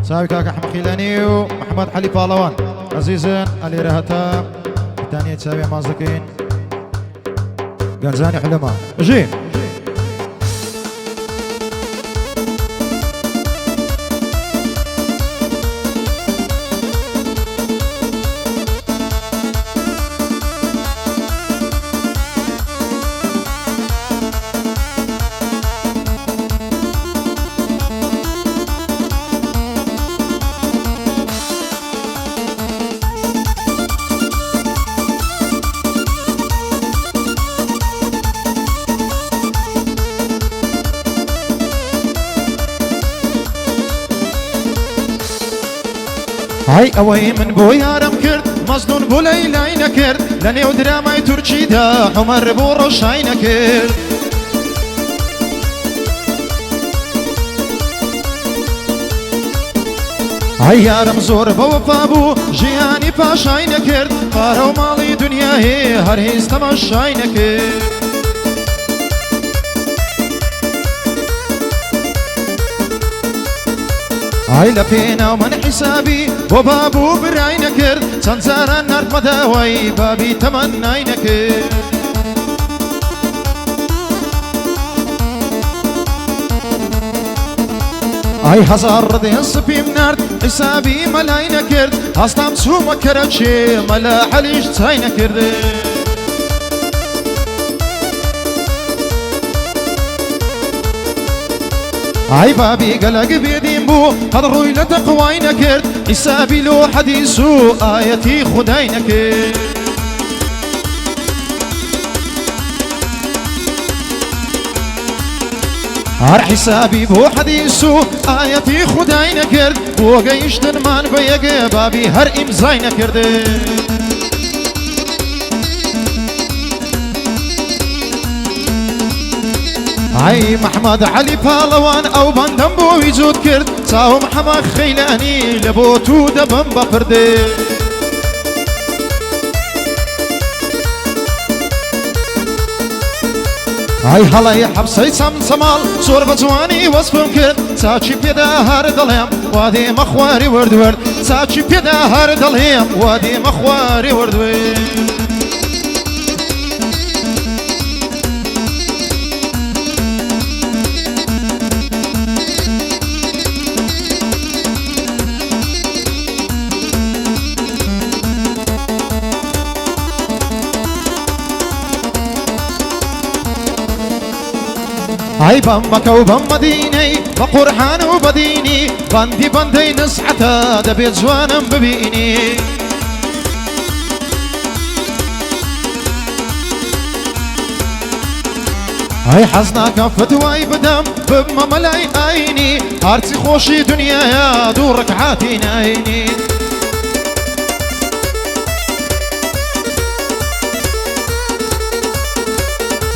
ساوي كاك أحمد خيلاني ومحمد حلي بالوان عزيزا علي رهتا ثانية تساوي مازكين قنزاني حلمة جي هاي اوي من بو يارم كرد مزنون بو ليلاي نكرد لني ودراماي تركي دا عمر بو رشاي نكرد هاي يارم زور بو وفابو جياني باشاي نكرد فارو مالي دنيا هي هر هيز تماشاي نكرد هاي لفينا ومن حسابي وبابو براي نكر سنزارا نرد مداوي بابي تمناي نكر هاي هزار رضي الصبي منارد حسابي ملاي نكر هستام سو مكرتشي ملا حليش تاي نكر هاي بابي قلق بيدين بو هذا روي لتقواي نكرد حسابي لو حديثو آيتي خداي نكرد هر حسابي بو حديثو آيتي خداي نكرد بو قيشتن مان بيقى بابي هر امزاي نكرد هاي محمد علي بالوان او بندم بو وجود كرد ساو محمد خيلاني لبوتو دبن بفردي هاي هلاي حبسي سمال صور بزواني وصفم كرد ساچي بيدا هار دلهم وادي مخواري ورد ورد ساچي بيدا هار دلهم وادي مخواري ورد ورد هاي بمك وبم مديني بقرحان وبديني بندي بندي نسعتا دبيت جوانا ببيني هاي حزنا كفت واي بدم بما ملاي عيني هارتي خوشي دنيا يا دور ركعاتي نايني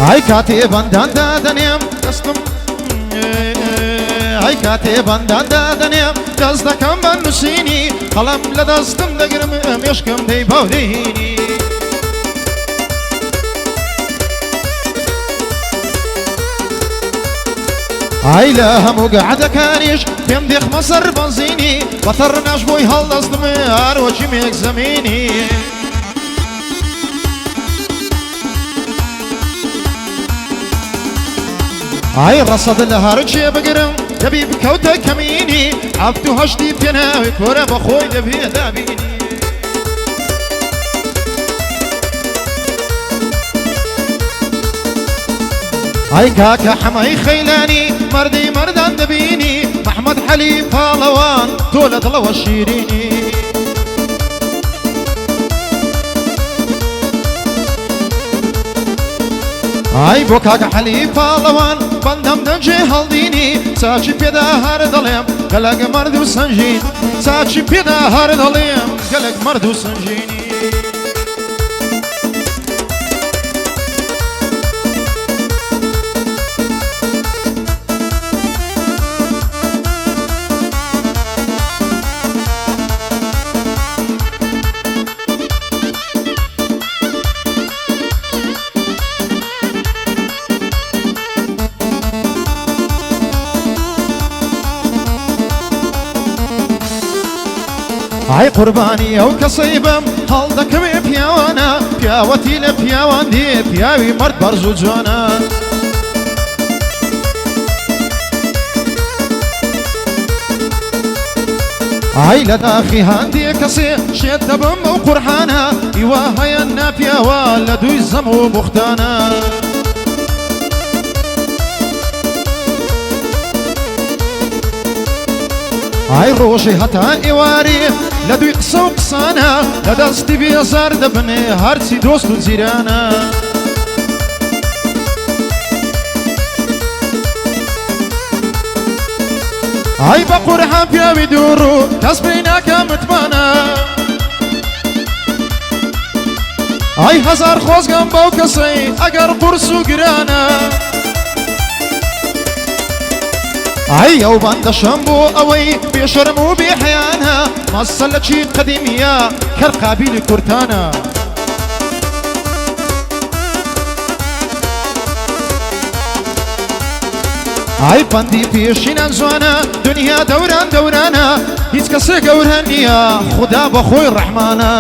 هاي كاتي بندان دادنيم دستم هاي كاتي بندان دادنيم دزدكم بنسيني قلم لدستم دقرم يشكم دي بوديني هاي لا همو قعد كانيش بيم ديخ مصر بنزيني بطرناش بوي هالدستم اروجي ميك زميني هاي رصد الهرجي بقرم دبي بكوتا كميني عبتو هشتي بيناوي كورا بخوي دبي دابيني هاي كاكا حماي خيلاني مردي مردان دبيني محمد حلي بالوان دولة لو الشيريني هاي بوكاك حلي بالوان بندم دنجي هالديني ساچي بيدا هار دليم قلق مردو سنجين ساچي بيدا هار دليم قلق مردو سنجيني ئای قوربانی ئەو کەسەیبم هەڵدەکەوێ پیاوانە پیاوەتی لە پیاوان دێ پیاوی مرد بەرز و جوانە ئای لە داخی هەندێک کەسێ شێت دەبم ئەو قورحانە هیوا هەیە ناپیاوە لە دووی زەم و بوختانە ئای ڕۆژێ هەتا ئێوارێ لە دووی قسە و قسانە لە دەستی بێزار دەبنێ هەرچی دۆست و جیرانە ئای بە قورحان پیاوی دوور و کەس پێی ناکە متمانە ئای هەزار خۆزگەم بەو کەسەی ئەگەر قورس و گرانە ئای ئەو بەندەشەم بۆ ئەوەی بێشەرم و بێحەیانە مەسە لە چی قەدیمیە کەر قابیلی کورتانە ئای بەندی پێشینان جوانە دنیا دەوران دەورانە هیچ کەسێ گەورە نییە خودا بە خۆی ڕەحمانە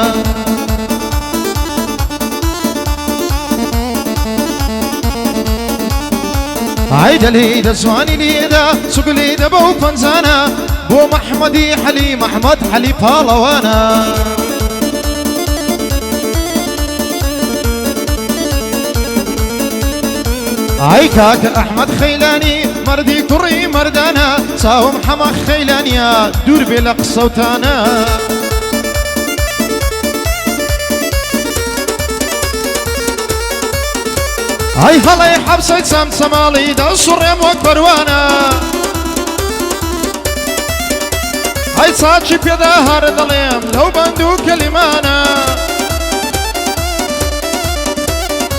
ئای دەلێی دەزوانی لێدا سوگ لێ دەبە و پەنجانە بۆ مەحمەدی حەلی مەحمەد حەلی پاڵەوانە ئای کاکە ئەحمەد خەیلانی مەردی کوڕی مەردانە چاوم حەمە خەیلانیە دوور بێ لە قسەوتانە ئای هەڵەی حەبسەی چەمچەماڵی دەسوڕێم وەک بەروانە ئای چاچی پێدا هەر دەڵێم لەو بەند و کەلیمانە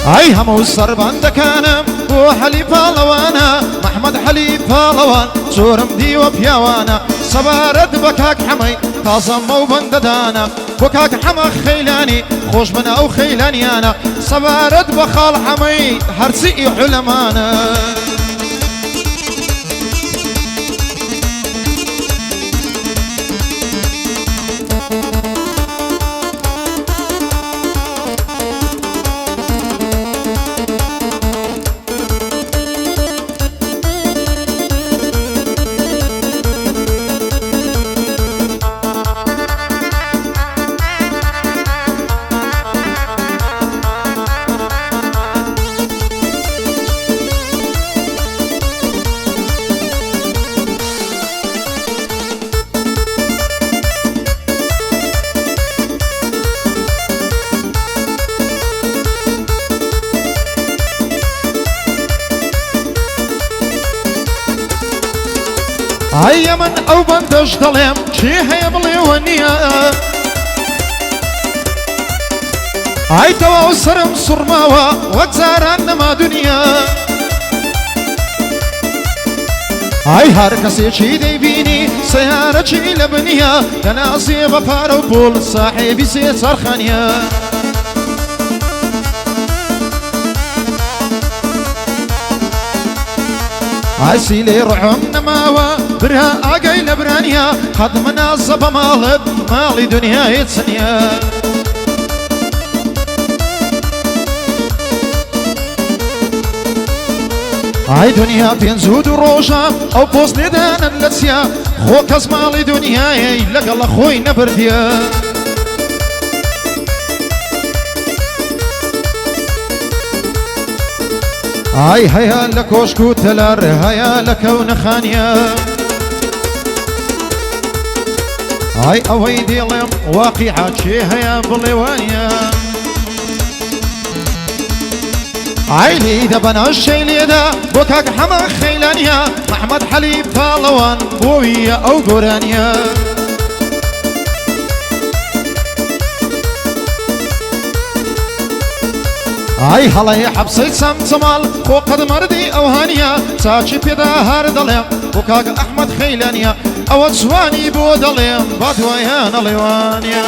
ئای هەموو سەربەندەکانم بۆ حەلی پاڵەوانە مەحمەد حەلی پاڵەوان زۆرم دیوە پیاوانە سەبارەت بە کاک حەمەی تازەمە و بەندەدانە بۆ کاک حەمە خەیلانی خۆش بنە ئەو خەیلانیانە سەبارەت بە خاڵ حەمەی هەرچی حولەمانە ئای من ئەو بەندەش دەڵێم چی هەیە بڵێوە نییە ئای تەواو سرم سوڕماوە وەک جاران نەما دونیا ئای هەر کەسێکی دەیبینی سەیارەکی لە بنیە دەناسێ بە پارە و پوڵ ساحێبی سێ چەرخەنیە ئای سیلێ ڕحم نەماوە برا ئاگەی لە برانیە قەت منازە بە ماڵت ماڵی دنیای چنیە ئای دنیا پێنج و دوو ڕۆژە ئەو پۆست لێدانن لە چیا خۆ کەس ماڵی دنیای لەگەڵ خۆی نەبردیە ئای هەیە لە کۆشک و تەلار هەیە لە کەونەخانیە ئای ئەوەی دێڵێم واقیعە چێ هەیە بڵێوانیە ئای لی دەبەنە شەی لێدا بۆ کاک حەمە خەیلانیە مەحمەد حەلی پاڵەوان بۆویە ئەو گۆرانیە ئای هەڵەی حەبسەی چەمچەماڵ خۆ قەد مەردی ئەوهانیە چاچی پێدا هەر دەڵێم بۆ کاک ئەحمەد خەیلانیە ئەوە جوانی بۆ دەڵێم با دوایە نەڵێوانیە